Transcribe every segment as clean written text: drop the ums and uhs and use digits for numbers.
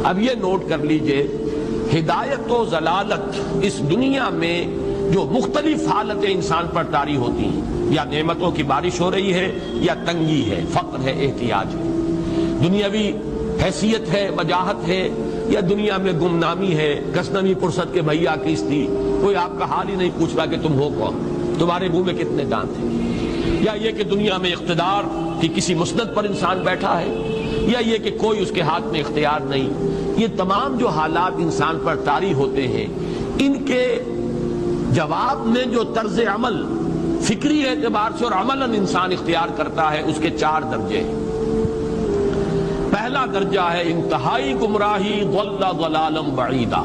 اب یہ نوٹ کر لیجئے، ہدایت و ضلالت اس دنیا میں جو مختلف حالتیں انسان پر طاری ہوتی ہیں، یا نعمتوں کی بارش ہو رہی ہے، یا تنگی ہے، فقر ہے، احتیاج ہے، دنیاوی حیثیت ہے، وجاہت ہے، یا دنیا میں گمنامی ہے، کسنوی پرست کے بھیا کس تھی، کوئی آپ کا حال ہی نہیں پوچھ رہا کہ تم ہو کون، تمہارے منہ میں کتنے دانت ہیں، یا یہ کہ دنیا میں اقتدار کی کسی مسند پر انسان بیٹھا ہے، یا یہ کہ کوئی اس کے ہاتھ میں اختیار نہیں. یہ تمام جو حالات انسان پر طاری ہوتے ہیں، ان کے جواب میں جو طرز عمل فکری اعتبار سے اور عملاً انسان اختیار کرتا ہے، اس کے 4 درجے ہیں. پہلا درجہ ہے انتہائی گمراہی، ضل ضلالا بعیدا.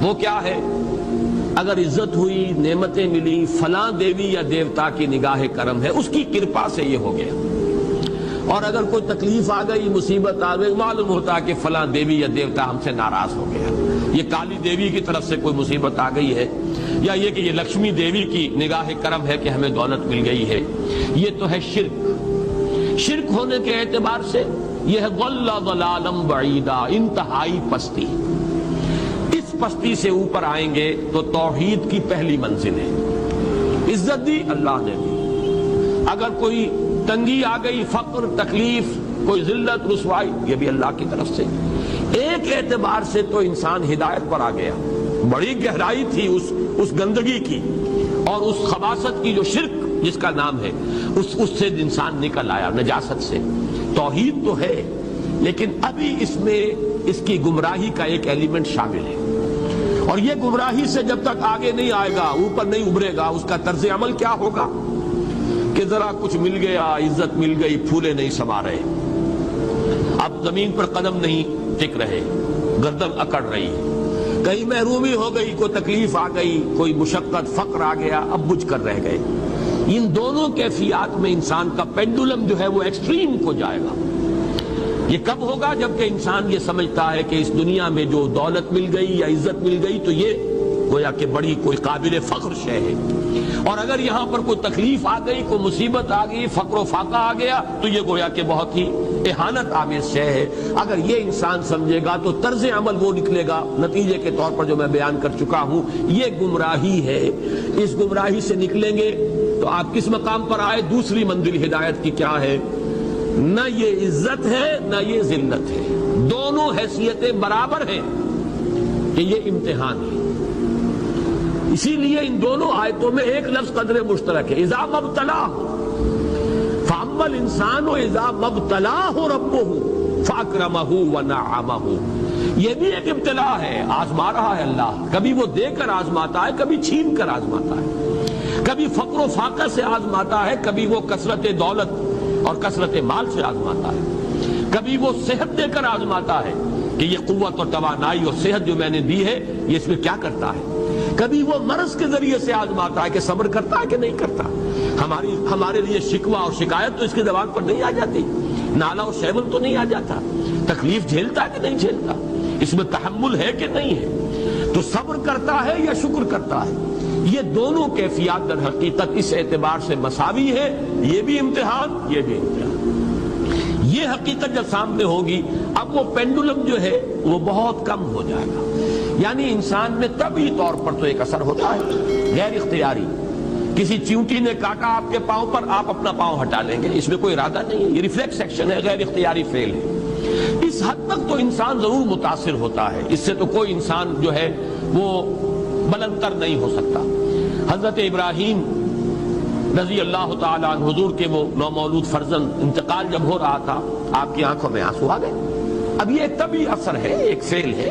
وہ کیا ہے؟ اگر عزت ہوئی، نعمتیں ملی، فلاں دیوی یا دیوتا کی نگاہ کرم ہے، اس کی کرپا سے یہ ہو گیا. اور اگر کوئی تکلیف آ گئی، مصیبت آ گئی، معلوم ہوتا ہے کہ فلاں دیوی یا دیوتا ہم سے ناراض ہو گیا، یہ کالی دیوی کی طرف سے کوئی مصیبت آ گئی ہے، یا یہ کہ یہ لکشمی دیوی کی نگاہ کرم ہے کہ ہمیں دولت مل گئی ہے. یہ تو ہے شرک. شرک ہونے کے اعتبار سے یہ ہے ضل ضلالا بعیدا، انتہائی پستی. اس پستی سے اوپر آئیں گے تو توحید کی پہلی منزل ہے. عزت دی اللہ نے دی، اگر کوئی تنگی آ گئی، فقر، تکلیف، کوئی ذلت، رسوائی، یہ بھی اللہ کی طرف سے. ایک اعتبار سے تو انسان ہدایت پر آ گیا. بڑی گہرائی تھی اس گندگی کی اور اس خباثت کی جو شرک جس کا نام ہے، اس سے انسان نکل آیا، نجاست سے. توحید تو ہے، لیکن ابھی اس میں اس کی گمراہی کا ایک ایلیمنٹ شامل ہے. اور یہ گمراہی سے جب تک آگے نہیں آئے گا، اوپر نہیں ابھرے گا، اس کا طرز عمل کیا ہوگا کہ ذرا کچھ مل گیا، عزت مل گئی، پھولے نہیں سما رہے، اب زمین پر قدم نہیں ٹک رہے، گردن اکڑ رہی ہے، کہیں محرومی ہو گئی، کوئی تکلیف آ گئی، کوئی مشقت، فقر آ گیا، اب بجھ کر رہ گئے. ان دونوں کیفیات میں انسان کا پینڈولم جو ہے وہ ایکسٹریم کو جائے گا. یہ کب ہوگا؟ جبکہ انسان یہ سمجھتا ہے کہ اس دنیا میں جو دولت مل گئی یا عزت مل گئی تو یہ گویا کہ بڑی کوئی قابل فخر شے ہے، اور اگر یہاں پر کوئی تکلیف آ گئی، کوئی مصیبت آ گئی، فقر و فاقہ آ گیا تو یہ گویا کہ بہت ہی اہانت آمیز شے ہے. اگر یہ انسان سمجھے گا تو طرز عمل وہ نکلے گا نتیجے کے طور پر جو میں بیان کر چکا ہوں. یہ گمراہی ہے. اس گمراہی سے نکلیں گے تو آپ کس مقام پر آئے؟ دوسری منزل ہدایت کی کیا ہے؟ نہ یہ عزت ہے نہ یہ ذلت ہے، دونوں حیثیتیں برابر ہیں کہ یہ امتحان ہے. اسی لیے ان دونوں آیتوں میں ایک لفظ قدر مشترک ہے، اذا مبتلاہ فاما الانسان اذا مبتلاہ ربہ فاکرمہ ونعمہ. یہ بھی ایک ابتلا ہے، آزما رہا ہے اللہ. کبھی وہ دے کر آزماتا ہے، کبھی چھین کر آزماتا ہے، کبھی فقر و فاقہ سے آزماتا ہے، کبھی وہ کثرت دولت اور کثرت مال سے آزماتا ہے، کبھی وہ صحت دے کر آزماتا ہے کہ یہ قوت اور توانائی اور صحت جو میں نے دی ہے یہ اس میں کیا کرتا ہے، کبھی وہ مرض کے ذریعے سے آزماتا ہے کہ صبر کرتا ہے کہ نہیں کرتا. ہمارے لیے شکوہ اور شکایت تو اس کی زبان پر نہیں آ جاتی، نالا اور شیون تو نہیں آ جاتا، تکلیف جھیلتا ہے کہ نہیں جھیلتا، اس میں تحمل ہے کہ نہیں ہے، تو صبر کرتا ہے یا شکر کرتا ہے. یہ دونوں کیفیات در حقیقت اس اعتبار سے مساوی ہے، یہ بھی امتحان، یہ بھی امتحان. یہ حقیقت جب سامنے ہوگی اب وہ پینڈولم جو ہے وہ بہت کم ہو جائے گا. یعنی انسان میں طبعی طور پر تو ایک اثر ہوتا ہے غیر اختیاری. کسی چیونٹی نے کاٹا آپ کے پاؤں پر، آپ اپنا پاؤں ہٹا لیں گے، اس میں کوئی ارادہ نہیں ہے، یہ ریفلیکس ایکشن ہے، غیر اختیاری فعل ہے. اس حد تک تو انسان ضرور متاثر ہوتا ہے، اس سے تو کوئی انسان جو ہے وہ بلندتر نہیں ہو سکتا. حضرت ابراہیم رضی اللہ تعالیٰ عنہ، حضور کے وہ نومولود فرزند، انتقال جب ہو رہا تھا آپ کی آنکھوں میں آنسو آ گئے. اب یہ طبعی اثر ہے، ایک فعل ہے،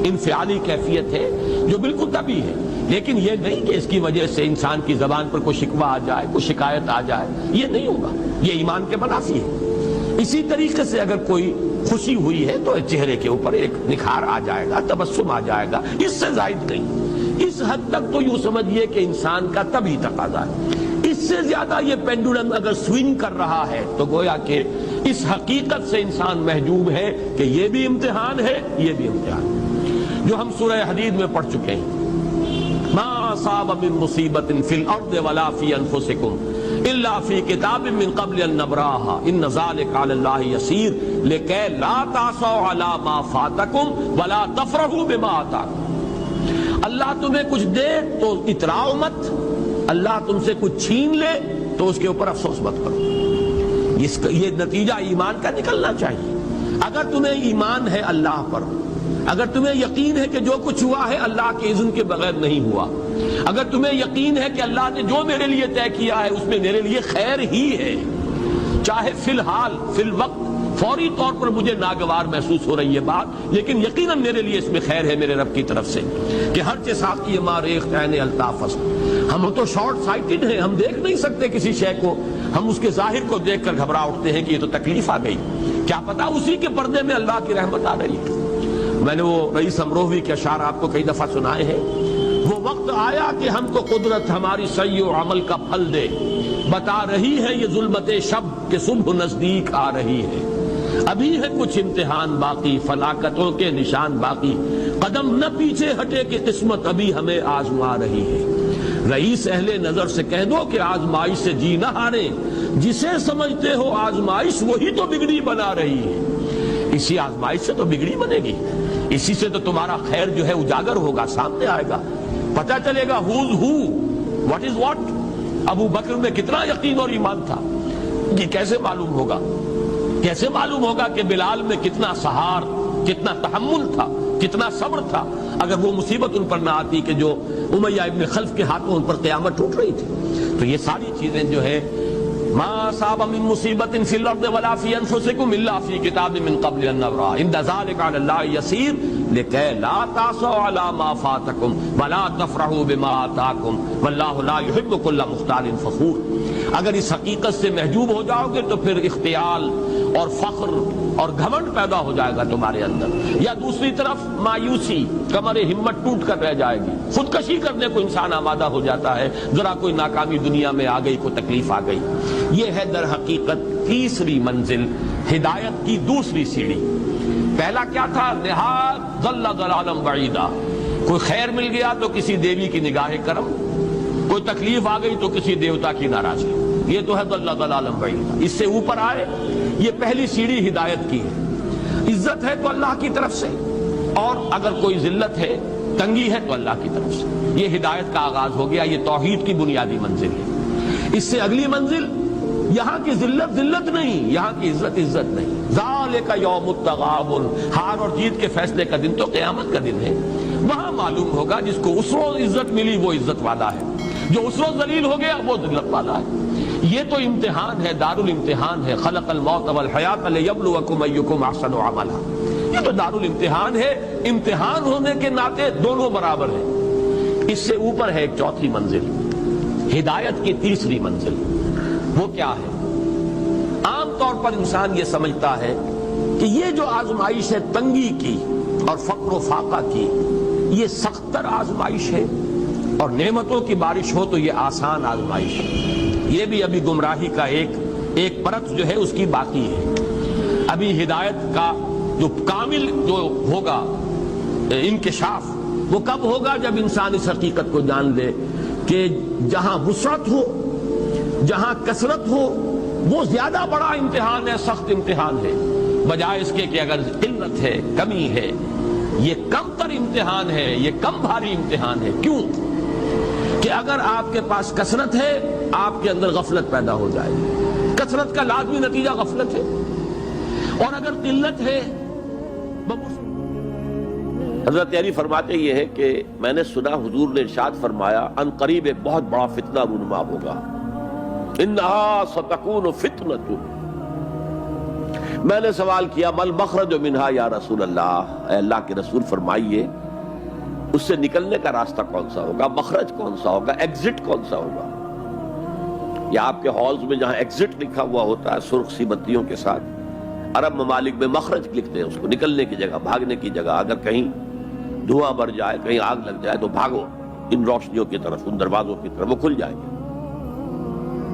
انفعالی کیفیت ہے جو بالکل طبعی ہے، لیکن یہ نہیں کہ اس کی وجہ سے انسان کی زبان پر کوئی شکوہ آ جائے، کوئی شکایت آ جائے، یہ نہیں ہوگا، یہ ایمان کے منافی ہے. اسی طریقے سے اگر کوئی خوشی ہوئی ہے تو چہرے کے اوپر ایک نکھار آ جائے گا، تبسم آ جائے گا، اس سے زائد نہیں. اس حد تک تو یوں سمجھیے کہ انسان کا طبعی تقاضا ہے. اس سے زیادہ یہ پینڈولم اگر سوئنگ کر رہا ہے تو گویا کہ اس حقیقت سے انسان محجوب ہے کہ یہ بھی امتحان ہے، یہ بھی امتحان ہے، جو ہم سورہ حدید میں پڑھ چکے ہیں. ما اصاب من مصیبت فی الارض ولا فی انفسکم الا فی کتاب من قبل ان نبراها ان ذلک علی اللہ یسیر لکی لا تعصوا علی ما فاتکم ولا تفرحوا بما آتاکم۔ اللہ تمہیں کچھ دے تو اتراؤ مت، اللہ تم سے کچھ چھین لے تو اس کے اوپر افسوس مت کرو۔ یہ نتیجہ ایمان کا نکلنا چاہیے۔ اگر تمہیں ایمان ہے اللہ پر، اگر تمہیں یقین ہے کہ جو کچھ ہوا ہے اللہ کے اذن کے بغیر نہیں ہوا، اگر تمہیں یقین ہے کہ اللہ نے جو میرے لیے طے کیا ہے اس میں میرے لیے خیر ہی ہے، چاہے فی الحال فی الوقت فوری طور پر مجھے ناگوار محسوس ہو رہی ہے بات، لیکن یقیناً میرے لیے اس میں خیر ہے میرے رب کی طرف سے کہ ہر چیز کی ماریخ عین الطاف است۔ ہم تو شارٹ سائٹڈ ہیں، ہم دیکھ نہیں سکتے کسی شے کو، ہم اس کے ظاہر کو دیکھ کر گھبرا اٹھتے ہیں کہ یہ تو تکلیف آ گئی، کیا پتا اسی کے پردے میں اللہ کی رحمت آ رہی ہے۔ میں نے وہ رئیس امروہوی کے اشعار آپ کو کئی دفعہ سنائے ہیں۔ وہ وقت آیا کہ ہم کو قدرت ہماری سعی و عمل کا پھل دے، بتا رہی ہے یہ ظلمت شب کہ صبح نزدیک آ رہی ہے، ابھی ہے کچھ امتحان باقی، فلاکتوں کے نشان باقی، قدم نہ پیچھے ہٹے کہ قسمت ابھی ہمیں آزما رہی ہے۔ رئیس اہل نظر سے کہہ دو کہ آزمائش سے جی نہ ہارے، جسے سمجھتے ہو آزمائش وہی تو بگڑی بنا رہی ہے۔ اسی آزمائش سے تو بگڑی بنے گی، اسی سے تو تمہارا خیر جو ہے اجاگر ہوگا، سامنے آئے گا، پتہ چلے گا who's who, what is what۔ ابو بکر میں کتنا یقین اور ایمان تھا، یہ کیسے معلوم ہوگا؟ کیسے معلوم ہوگا کہ بلال میں کتنا سہار، کتنا تحمل تھا، کتنا صبر تھا، اگر وہ مصیبت ان پر نہ آتی کہ جو امیہ ابن خلف کے ہاتھوں ان پر قیامت ٹوٹ رہی تھی۔ تو یہ ساری چیزیں جو ہے ما اصاب من مصیبت فی الارض ولا فی انفسکم الا فی کتاب من قبل ان نبرأ ان ذلک علی اللہ یسیر لکی لا تعصوا علی ما فاتکم ولا تفرحوا بما آتاکم واللہ لا یحب کل مختال فخور۔ اگر اس حقیقت سے محجوب ہو جاؤ گے تو پھر اختیال اور فخر اور گھمنڈ پیدا ہو جائے گا تمہارے اندر، یا دوسری طرف مایوسی، کمر ہمت ٹوٹ کر رہ جائے گی، خودکشی کرنے کو انسان آمادہ ہو جاتا ہے، ذرا کوئی ناکامی دنیا میں آ گئی، کوئی تکلیف آ گئی۔ یہ ہے در حقیقت تیسری منزل، ہدایت کی دوسری سیڑھی۔ پہلا کیا تھا؟ نہایت ضل ضلالا بعیدا، کوئی خیر مل گیا تو کسی دیوی کی نگاہ کرم، کوئی تکلیف آ گئی تو کسی دیوتا کی ناراضگی، یہ تو ہے ضل ضلالا بعیدا۔ اس سے اوپر آئے، یہ پہلی سیڑھی ہدایت کی ہے۔ عزت ہے تو اللہ کی طرف سے، اور اگر کوئی ذلت ہے، تنگی ہے تو اللہ کی طرف سے، یہ ہدایت کا آغاز ہو گیا، یہ توحید کی بنیادی منزل ہے۔ اس سے اگلی منزل، یہاں کی ذلت ذلت نہیں، یہاں کی عزت عزت نہیں۔ ذالک یوم التغابن، ہار اور جیت کے فیصلے کا دن تو قیامت کا دن ہے۔ وہاں معلوم ہوگا جس کو اس روز عزت ملی وہ عزت والا ہے، جو اس روز ذلیل ہو گیا وہ ذلت والا ہے۔ یہ تو امتحان ہے، دار الامتحان ہے۔ خلق الموت والحیات لیبلوکم ایکم احسن عملا، یہ تو دار الامتحان ہے، امتحان ہونے کے ناطے دونوں برابر ہیں۔ اس سے اوپر ہے ایک چوتھی منزل، ہدایت کی تیسری منزل۔ وہ کیا ہے؟ عام طور پر انسان یہ سمجھتا ہے کہ یہ جو آزمائش ہے تنگی کی اور فقر و فاقہ کی، یہ سخت تر آزمائش ہے، اور نعمتوں کی بارش ہو تو یہ آسان آزمائش ہے۔ یہ بھی ابھی گمراہی کا ایک پرت جو ہے اس کی باقی ہے۔ ابھی ہدایت کا جو کامل جو ہوگا انکشاف وہ کب ہوگا؟ جب انسان اس حقیقت کو جان لے کہ جہاں وسعت ہو، جہاں کثرت ہو، وہ زیادہ بڑا امتحان ہے، سخت امتحان ہے، بجائے اس کے کہ اگر قلت ہے، کمی ہے، یہ کم تر امتحان ہے، یہ کم بھاری امتحان ہے۔ کیوں؟ کہ اگر آپ کے پاس کثرت ہے آپ کے اندر غفلت پیدا ہو جائے گی، کثرت کا لازمی نتیجہ غفلت ہے، اور اگر قلت ہے۔ حضرت علی فرماتے یہ ہے کہ میں نے سنا حضور نے ارشاد فرمایا ان قریب ایک بہت بڑا فتنہ رونما ہوگا، انہا ستکون فتنۃ۔ میں نے سوال کیا مل مخرج منہا یا رسول اللہ، اے اللہ کے رسول فرمائیے اس سے نکلنے کا راستہ کون سا ہوگا، مخرج کون سا ہوگا، ایگزٹ کون سا ہوگا؟ یا آپ کے ہالز میں جہاں ایگزٹ لکھا ہوا ہوتا ہے سرخ سی بتیوں کے ساتھ، عرب ممالک میں مخرج لکھتے ہیں اس کو، نکلنے کی جگہ، بھاگنے کی جگہ، اگر کہیں دھواں بھر جائے، کہیں آگ لگ جائے تو بھاگو ان روشنیوں کی طرف، ان دروازوں کی طرف، وہ کھل جائیں گے۔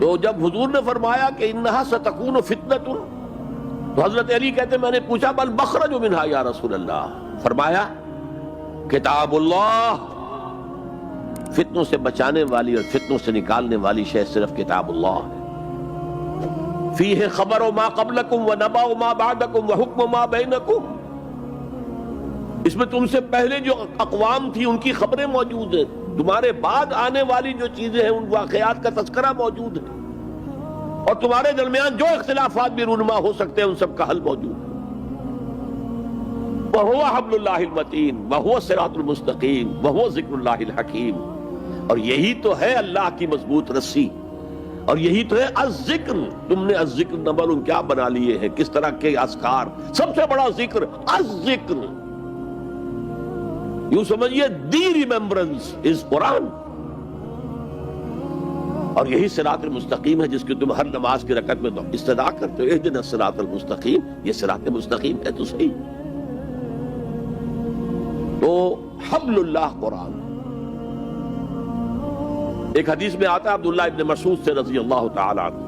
تو جب حضور نے فرمایا کہ انہا ستکون فتنۃ، تو حضرت علی کہتے میں نے پوچھا بل مخرج منہا یا رسول اللہ، فرمایا کتاب اللہ فتنوں سے بچانے والی اور فتنوں سے نکالنے والی شے صرف کتاب اللہ ہے۔ فیہ خبر ما قبلکم و نبأ ما بعدکم و حکم ما بینکم، اس میں تم سے پہلے جو اقوام تھی ان کی خبریں موجود ہیں، تمہارے بعد آنے والی جو چیزیں ہیں ان واقعات کا تذکرہ موجود ہے، اور تمہارے درمیان جو اختلافات بھی رونما ہو سکتے ہیں ان سب کا حل موجود ہے۔ وَهُوَ حَبْلُ اللَّهِ الْمَتِينُ وَهُوَ الصِّرَاطُ الْمُسْتَقِيمُ وَهُوَ ذِكْرُ اللَّهِ الْحَكِيمُ، اور یہی تو ہے اللہ کی مضبوط رسی، اور یہی تو ہے الذکر۔ تم نے الذکر نمبر کیا بنا لیے ہیں، کس طرح کے اذکار، سب سے بڑا ذکر الذکر، یوں سمجھئے دی ریممبرنس از قرآن، اور یہی صراط المستقیم ہے جس کی تم ہر نماز کی رکعت میں استدعا کرتے ہو، اہدنا الصراط المستقیم، یہ صراط مستقیم ہے تو صحیح۔ تو حبل اللہ قرآن۔ ایک حدیث میں آتا ہے عبداللہ ابن مسعود سے رضی اللہ تعالی عنہ،